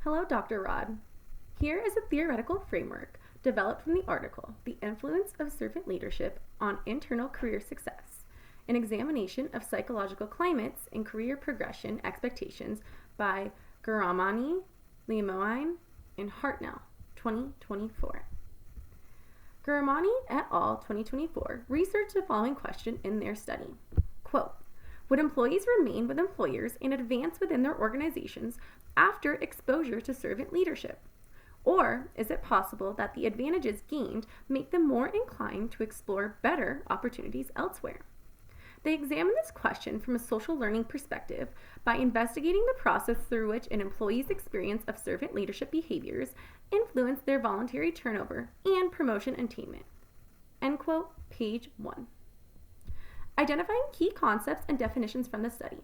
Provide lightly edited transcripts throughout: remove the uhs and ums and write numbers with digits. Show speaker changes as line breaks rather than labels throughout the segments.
Hello, Dr. Rod. Here is a theoretical framework developed from the article, The Influence of Servant Leadership on Internal Career Success, an examination of psychological climates and career progression expectations by Garamani, Lemoine, and Hartnell, 2024. Garamani et al. 2024 researched the following question in their study. Quote, would employees remain with employers and advance within their organizations after exposure to servant leadership? Or is it possible that the advantages gained make them more inclined to explore better opportunities elsewhere? They examine this question from a social learning perspective by investigating the process through which an employee's experience of servant leadership behaviors influence their voluntary turnover and promotion attainment. End quote, page 1. Identifying key concepts and definitions from the study.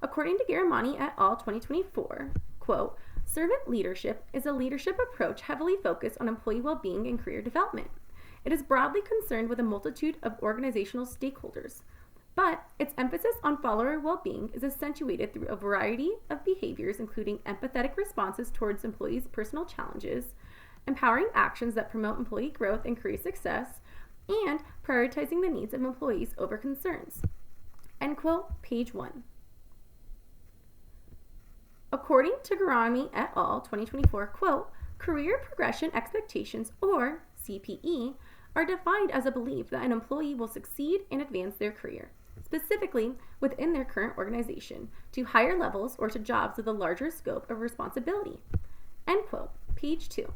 According to Garamani et al. 2024, quote, servant leadership is a leadership approach heavily focused on employee well-being and career development. It is broadly concerned with a multitude of organizational stakeholders, but its emphasis on follower well-being is accentuated through a variety of behaviors, including empathetic responses towards employees' personal challenges, empowering actions that promote employee growth and career success, and prioritizing the needs of employees over concerns. End quote, page 1. According to Garamani et al. 2024, quote, career progression expectations, or CPE, are defined as a belief that an employee will succeed and advance their career, specifically within their current organization, to higher levels or to jobs with a larger scope of responsibility. End quote, page 2.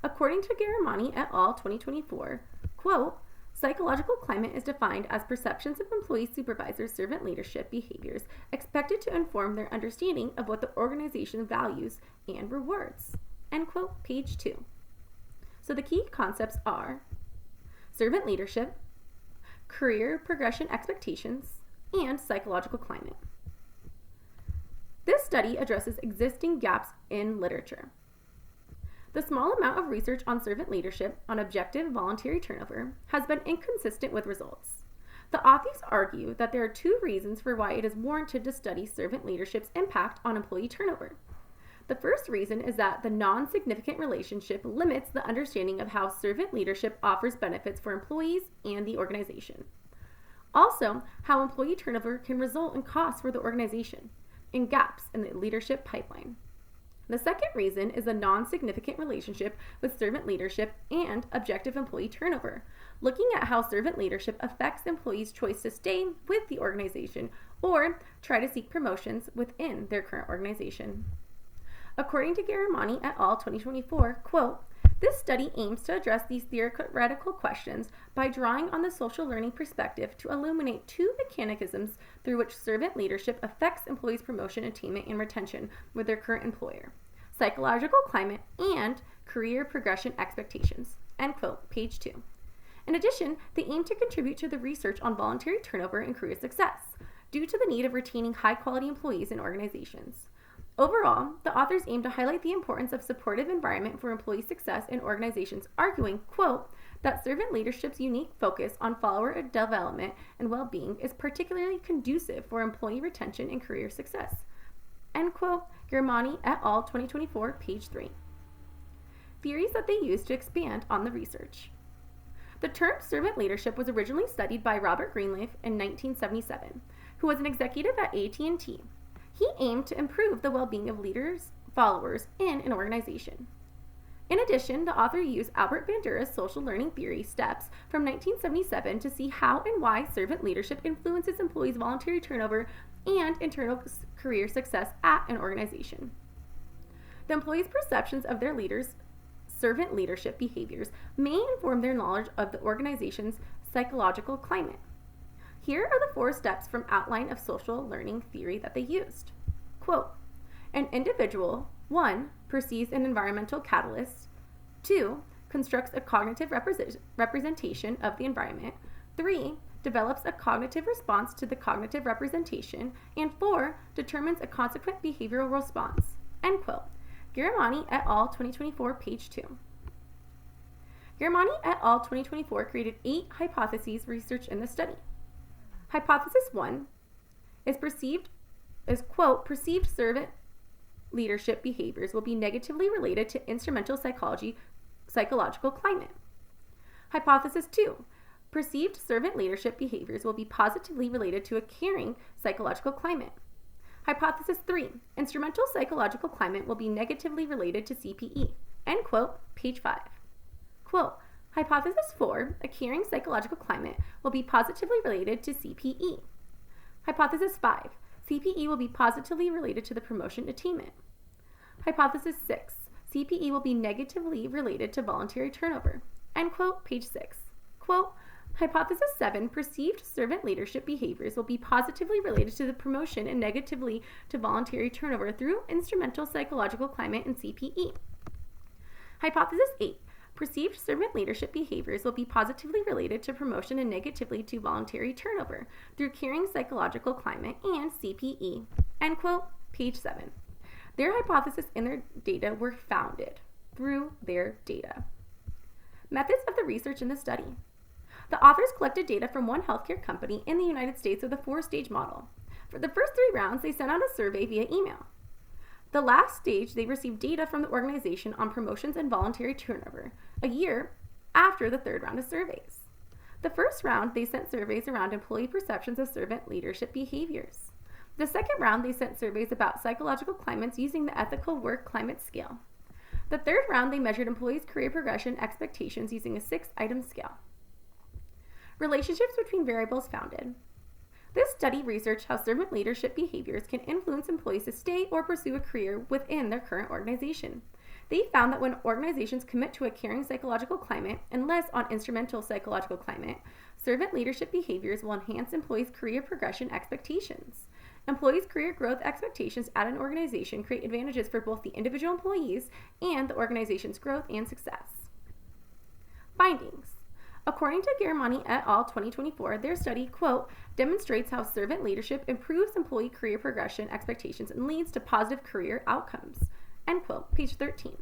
According to Garamani et al. 2024, quote, psychological climate is defined as perceptions of employee supervisor servant leadership behaviors expected to inform their understanding of what the organization values and rewards. End quote, page 2. So the key concepts are servant leadership, career progression expectations, and psychological climate. This study addresses existing gaps in literature. The small amount of research on servant leadership on objective voluntary turnover has been inconsistent with results. The authors argue that there are two reasons for why it is warranted to study servant leadership's impact on employee turnover. The first reason is that the non-significant relationship limits the understanding of how servant leadership offers benefits for employees and the organization. Also, how employee turnover can result in costs for the organization and gaps in the leadership pipeline. The second reason is the non-significant relationship with servant leadership and objective employee turnover, looking at how servant leadership affects employees' choice to stay with the organization or try to seek promotions within their current organization. According to Garamani et al. 2024, quote, this study aims to address these theoretical questions by drawing on the social learning perspective to illuminate two mechanisms through which servant leadership affects employees' promotion, attainment, and retention with their current employer, psychological climate, and career progression expectations. End quote, page 2. In addition, they aim to contribute to the research on voluntary turnover and career success due to the need of retaining high-quality employees in organizations. Overall, the authors aim to highlight the importance of supportive environment for employee success in organizations, arguing, quote, that servant leadership's unique focus on follower development and well-being is particularly conducive for employee retention and career success. End quote, Garamani et al. 2024, page 3. Theories that they used to expand on the research. The term servant leadership was originally studied by Robert Greenleaf in 1977, who was an executive at AT&T. He aimed to improve the well-being of leaders, followers, in an organization. In addition, the author used Albert Bandura's social learning theory steps from 1977 to see how and why servant leadership influences employees' voluntary turnover and internal career success at an organization. The employees' perceptions of their leaders' servant leadership behaviors may inform their knowledge of the organization's psychological climate. Here are the 4 steps from outline of social learning theory that they used. Quote, an individual, 1, perceives an environmental catalyst, 2, constructs a cognitive representation of the environment, 3, develops a cognitive response to the cognitive representation, and 4, determines a consequent behavioral response. End quote. Garamani et al. 2024, page 2. Garamani et al. 2024 created 8 hypotheses researched in the study. Hypothesis 1 is perceived servant leadership behaviors will be negatively related to instrumental psychological climate. Hypothesis 2. Perceived servant leadership behaviors will be positively related to a caring psychological climate. Hypothesis 3. Instrumental psychological climate will be negatively related to CPE. End quote, page 5. Quote, Hypothesis 4. A caring psychological climate will be positively related to CPE. Hypothesis 5. CPE will be positively related to the promotion attainment. Hypothesis 6. CPE will be negatively related to voluntary turnover. End quote, page 6. Quote, Hypothesis 7. Perceived servant leadership behaviors will be positively related to the promotion and negatively to voluntary turnover through instrumental psychological climate and CPE. Hypothesis 8. Perceived servant leadership behaviors will be positively related to promotion and negatively to voluntary turnover through caring psychological climate and CPE. End quote, page 7. Their hypothesis and their data were founded through their data. Methods of the research in the study. The authors collected data from one healthcare company in the United States with a 4-stage model. For the first 3 rounds, they sent out a survey via email. The last stage, they received data from the organization on promotions and voluntary turnover, a year after the 3rd round of surveys. The first round, they sent surveys around employee perceptions of servant leadership behaviors. The second round, they sent surveys about psychological climates using the ethical work climate scale. The 3rd round, they measured employees' career progression expectations using a 6-item scale. Relationships between variables founded. This study researched how servant leadership behaviors can influence employees to stay or pursue a career within their current organization. They found that when organizations commit to a caring psychological climate and less on instrumental psychological climate, servant leadership behaviors will enhance employees' career progression expectations. Employees' career growth expectations at an organization create advantages for both the individual employees and the organization's growth and success. Findings. According to Garamani et al. 2024, their study, quote, demonstrates how servant leadership improves employee career progression expectations and leads to positive career outcomes, end quote, page 13.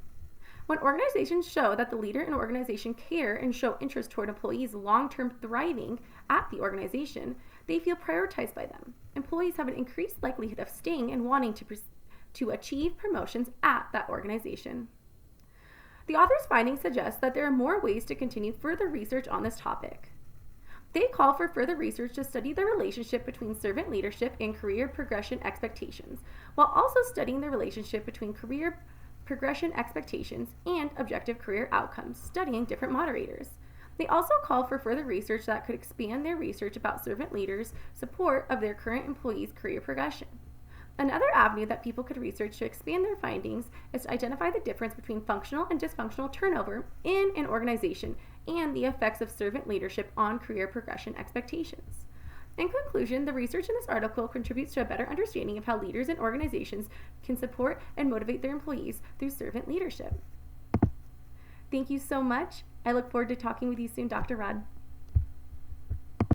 When organizations show that the leader and organization care and show interest toward employees' long-term thriving at the organization, they feel prioritized by them. Employees have an increased likelihood of staying and wanting to achieve promotions at that organization. The author's findings suggest that there are more ways to continue further research on this topic. They call for further research to study the relationship between servant leadership and career progression expectations, while also studying the relationship between career progression expectations and objective career outcomes, studying different moderators. They also call for further research that could expand their research about servant leaders' support of their current employees' career progression. Another avenue that people could research to expand their findings is to identify the difference between functional and dysfunctional turnover in an organization and the effects of servant leadership on career progression expectations. In conclusion, the research in this article contributes to a better understanding of how leaders and organizations can support and motivate their employees through servant leadership. Thank you so much. I look forward to talking with you soon, Dr. Rod.